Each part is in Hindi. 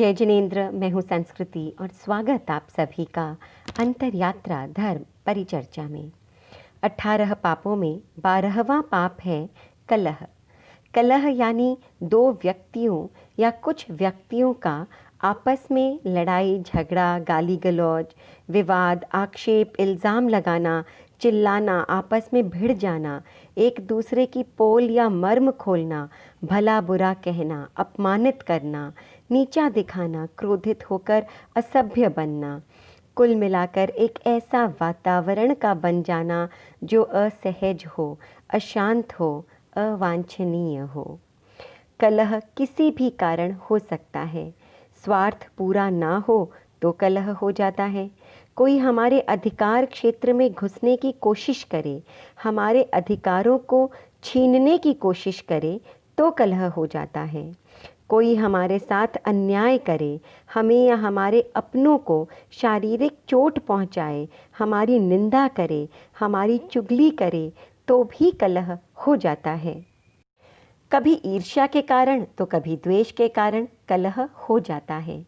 जय जिनेन्द्र। मैं हूँ संस्कृति और स्वागत आप सभी का अंतरयात्रा धर्म परिचर्चा में। 18 पापों में 12वां पाप है कलह। कलह यानी दो व्यक्तियों या कुछ व्यक्तियों का आपस में लड़ाई झगड़ा, गाली गलौज, विवाद, आक्षेप, इल्ज़ाम लगाना, चिल्लाना, आपस में भिड़ जाना, एक दूसरे की पोल या मर्म खोलना, भला बुरा कहना, अपमानित करना, नीचा दिखाना, क्रोधित होकर असभ्य बनना, कुल मिलाकर एक ऐसा वातावरण का बन जाना जो असहज हो, अशांत हो, अवांछनीय हो। कलह किसी भी कारण हो सकता है। स्वार्थ पूरा ना हो तो कलह हो जाता है। कोई हमारे अधिकार क्षेत्र में घुसने की कोशिश करे, हमारे अधिकारों को छीनने की कोशिश करे तो कलह हो जाता है। कोई हमारे साथ अन्याय करे, हमें या हमारे अपनों को शारीरिक चोट पहुंचाए, हमारी निंदा करे, हमारी चुगली करे तो भी कलह हो जाता है। कभी ईर्ष्या के कारण तो कभी द्वेष के कारण कलह हो जाता है।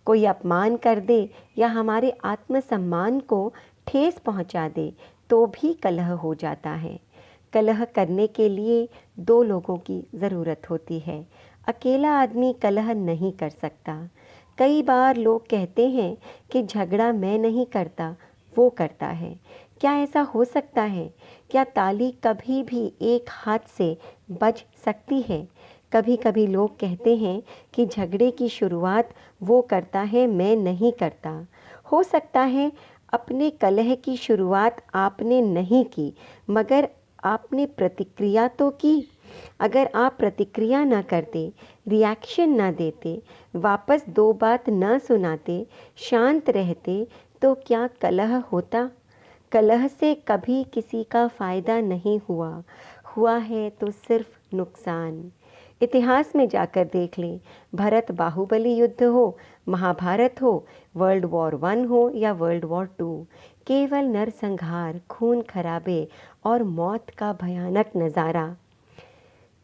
कोई अपमान कर दे या हमारे आत्मसम्मान को ठेस पहुंचा दे तो भी कलह हो जाता है। कलह करने के लिए दो लोगों की ज़रूरत होती है। अकेला आदमी कलह नहीं कर सकता। कई बार लोग कहते हैं कि झगड़ा मैं नहीं करता, वो करता है। क्या ऐसा हो सकता है? क्या ताली कभी भी एक हाथ से बज सकती है? कभी कभी लोग कहते हैं कि झगड़े की शुरुआत वो करता है, मैं नहीं करता। हो सकता है अपने कलह की शुरुआत आपने नहीं की, मगर आपने प्रतिक्रिया तो की। अगर आप प्रतिक्रिया न करते, रिएक्शन न देते, वापस दो बात न सुनाते, शांत रहते तो क्या कलह होता? कलह से कभी किसी का फ़ायदा नहीं हुआ है तो सिर्फ नुकसान। इतिहास में जाकर देख लें, भरत बाहुबली युद्ध हो, महाभारत हो, वर्ल्ड वॉर 1 हो या वर्ल्ड वॉर 2, केवल नरसंहार, खून खराबे और मौत का भयानक नज़ारा।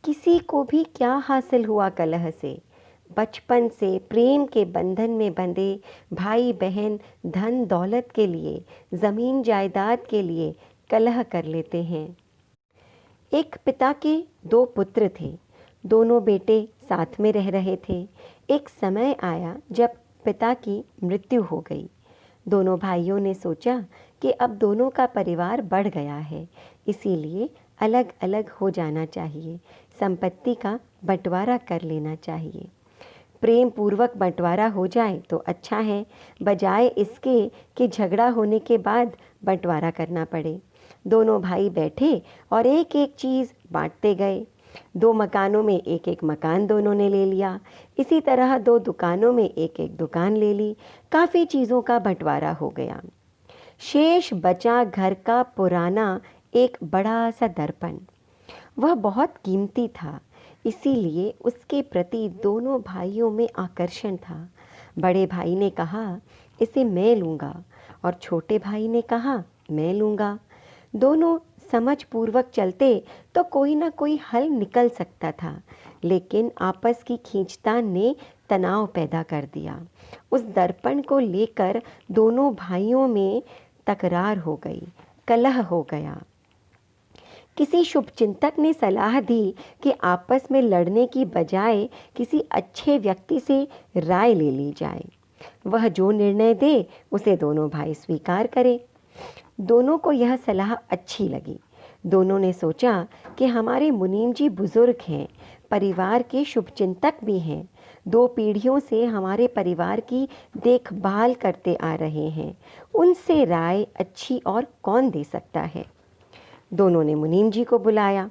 किसी को भी क्या हासिल हुआ कलह से? बचपन से प्रेम के बंधन में बंधे भाई बहन धन दौलत के लिए, ज़मीन जायदाद के लिए कलह कर लेते हैं। एक पिता के 2 पुत्र थे। दोनों बेटे साथ में रह रहे थे। एक समय आया जब पिता की मृत्यु हो गई। दोनों भाइयों ने सोचा कि अब दोनों का परिवार बढ़ गया है, इसीलिए अलग अलग हो जाना चाहिए, संपत्ति का बंटवारा कर लेना चाहिए। प्रेम पूर्वक बंटवारा हो जाए तो अच्छा है, बजाय इसके कि झगड़ा होने के बाद बंटवारा करना पड़े। दोनों भाई बैठे और एक एक चीज़ बांटते गए। 2 मकानों में एक एक मकान दोनों ने ले लिया। इसी तरह 2 दुकानों में एक एक दुकान ले ली। काफ़ी चीज़ों का बंटवारा हो गया। शेष बचा घर का पुराना एक बड़ा सा दर्पण। वह बहुत कीमती था, इसीलिए उसके प्रति दोनों भाइयों में आकर्षण था। बड़े भाई ने कहा, इसे मैं लूँगा, और छोटे भाई ने कहा, मैं लूँगा। दोनों समझपूर्वक चलते तो कोई ना कोई हल निकल सकता था, लेकिन आपस की खींचतान ने तनाव पैदा कर दिया। उस दर्पण को लेकर दोनों भाइयों में तकरार हो गई, कलह हो गया। किसी शुभचिंतक ने सलाह दी कि आपस में लड़ने की बजाय किसी अच्छे व्यक्ति से राय ले ली जाए। वह जो निर्णय दे उसे दोनों भाई स्वीकार करें। दोनों को यह सलाह अच्छी लगी। दोनों ने सोचा कि हमारे मुनीम जी बुजुर्ग हैं, परिवार के शुभचिंतक भी हैं, 2 पीढ़ियों से हमारे परिवार की देखभाल करते आ रहे हैं, उनसे राय अच्छी और कौन दे सकता है। दोनों ने मुनीम जी को बुलाया,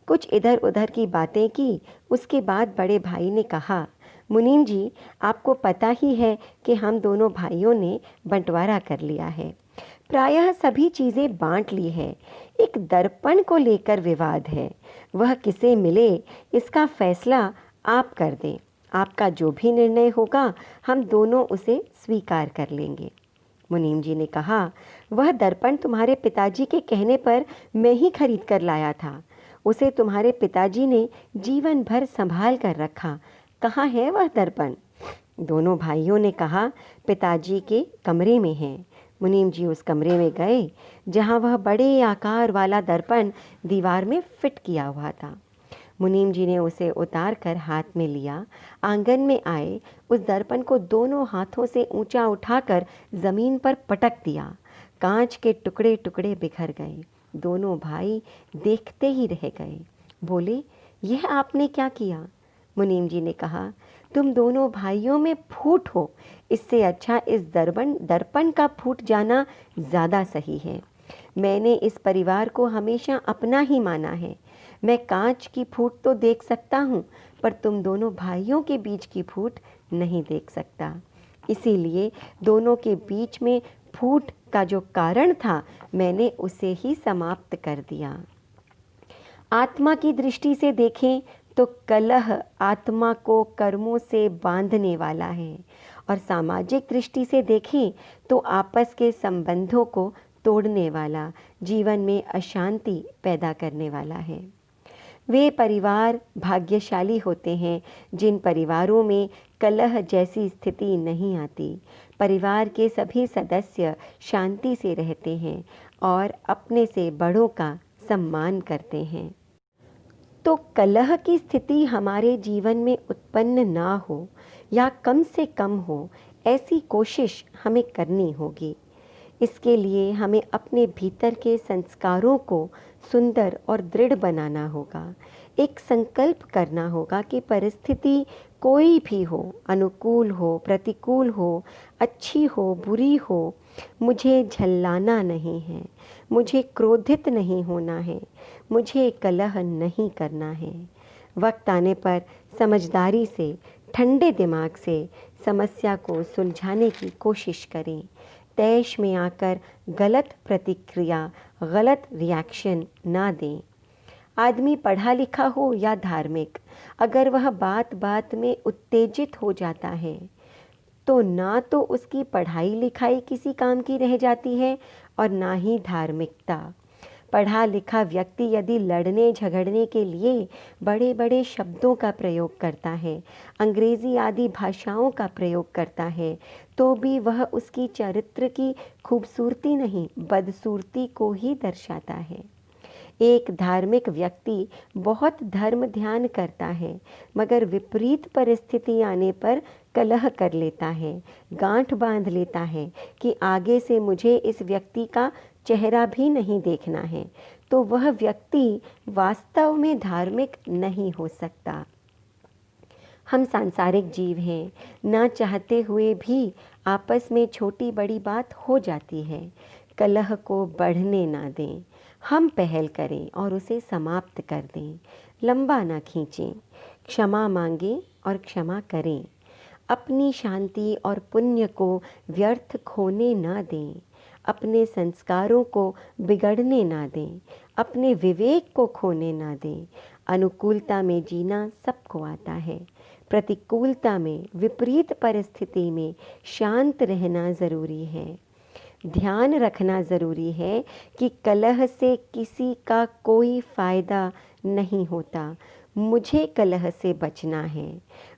कुछ इधर उधर की बातें की। उसके बाद बड़े भाई ने कहा, मुनीम जी, आपको पता ही है कि हम दोनों भाइयों ने बंटवारा कर लिया है, प्रायः सभी चीज़ें बांट ली है। एक दर्पण को लेकर विवाद है, वह किसे मिले इसका फैसला आप कर दें। आपका जो भी निर्णय होगा हम दोनों उसे स्वीकार कर लेंगे। मुनीम जी ने कहा, वह दर्पण तुम्हारे पिताजी के कहने पर मैं ही खरीद कर लाया था। उसे तुम्हारे पिताजी ने जीवन भर संभाल कर रखा। कहाँ है वह दर्पण? दोनों भाइयों ने कहा, पिताजी के कमरे में है। मुनीम जी उस कमरे में गए जहां वह बड़े आकार वाला दर्पण दीवार में फिट किया हुआ था। मुनीम जी ने उसे उतार कर हाथ में लिया, आंगन में आए, उस दर्पण को दोनों हाथों से ऊंचा उठाकर जमीन पर पटक दिया। कांच के टुकड़े टुकड़े बिखर गए। दोनों भाई देखते ही रह गए। बोले, यह आपने क्या किया? मुनीम जी ने कहा, तुम दोनों भाइयों में फूट हो, इससे अच्छा इस दर्पण का फूट जाना ज़्यादा सही है। मैंने इस परिवार को हमेशा अपना ही माना है। मैं कांच की फूट तो देख सकता हूँ, पर तुम दोनों भाइयों के बीच की फूट नहीं देख सकता। इसीलिए दोनों के बीच में फूट का जो कारण था, मैंने उसे ही समाप्त कर दिया। आत्मा की दृष्टि से देखें तो कलह आत्मा को कर्मों से बांधने वाला है, और सामाजिक दृष्टि से देखें तो आपस के संबंधों को तोड़ने वाला, जीवन में अशांति पैदा करने वाला है। वे परिवार भाग्यशाली होते हैं जिन परिवारों में कलह जैसी स्थिति नहीं आती। परिवार के सभी सदस्य शांति से रहते हैं और अपने से बड़ों का सम्मान करते हैं। तो कलह की स्थिति हमारे जीवन में उत्पन्न ना हो या कम से कम हो, ऐसी कोशिश हमें करनी होगी। इसके लिए हमें अपने भीतर के संस्कारों को सुंदर और दृढ़ बनाना होगा। एक संकल्प करना होगा कि परिस्थिति कोई भी हो, अनुकूल हो, प्रतिकूल हो, अच्छी हो, बुरी हो, मुझे झल्लाना नहीं है, मुझे क्रोधित नहीं होना है, मुझे कलह नहीं करना है। वक्त आने पर समझदारी से, ठंडे दिमाग से समस्या को सुलझाने की कोशिश करें। तैश में आकर गलत प्रतिक्रिया, गलत रिएक्शन ना दें। आदमी पढ़ा लिखा हो या धार्मिक, अगर वह बात बात में उत्तेजित हो जाता है तो ना तो उसकी पढ़ाई लिखाई किसी काम की रह जाती है और ना ही धार्मिकता। पढ़ा लिखा व्यक्ति यदि लड़ने झगड़ने के लिए बड़े बड़े शब्दों का प्रयोग करता है, अंग्रेजी आदि भाषाओं का प्रयोग करता है, तो भी वह उसकी चरित्र की खूबसूरती नहीं, बदसूरती को ही दर्शाता है। एक धार्मिक व्यक्ति बहुत धर्म ध्यान करता है, मगर विपरीत परिस्थिति आने पर कलह कर लेता है, गांठ बांध लेता है कि आगे से मुझे इस व्यक्ति का चेहरा भी नहीं देखना है, तो वह व्यक्ति वास्तव में धार्मिक नहीं हो सकता। हम सांसारिक जीव हैं, ना चाहते हुए भी आपस में छोटी बड़ी बात हो जाती है। कलह को बढ़ने ना दें, हम पहल करें और उसे समाप्त कर दें। लंबा ना खींचें, क्षमा मांगें और क्षमा करें। अपनी शांति और पुण्य को व्यर्थ खोने ना दें। अपने संस्कारों को बिगड़ने ना दें। अपने विवेक को खोने ना दें। अनुकूलता में जीना सबको आता है, प्रतिकूलता में, विपरीत परिस्थिति में शांत रहना ज़रूरी है। ध्यान रखना ज़रूरी है कि कलह से किसी का कोई फ़ायदा नहीं होता। मुझे कलह से बचना है।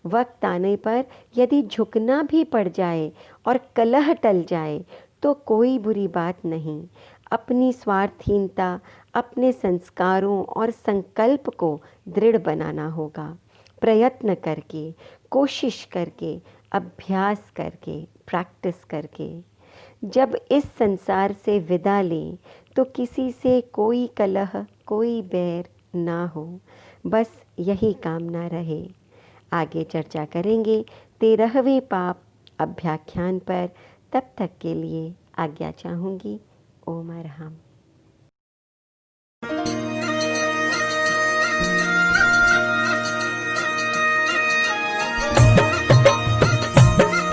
वक्त आने पर यदि झुकना भी पड़ जाए और कलह टल जाए तो कोई बुरी बात नहीं। अपनी स्वार्थहीनता, अपने संस्कारों और संकल्प को दृढ़ बनाना होगा। प्रयत्न करके, कोशिश करके, अभ्यास करके, प्रैक्टिस करके। जब इस संसार से विदा लें तो किसी से कोई कलह, कोई बैर ना हो, बस यही कामना रहे। आगे चर्चा करेंगे 13वें पाप अभ्याख्यान पर। तब तक के लिए आज्ञा चाहूँगी। ओम अरहम।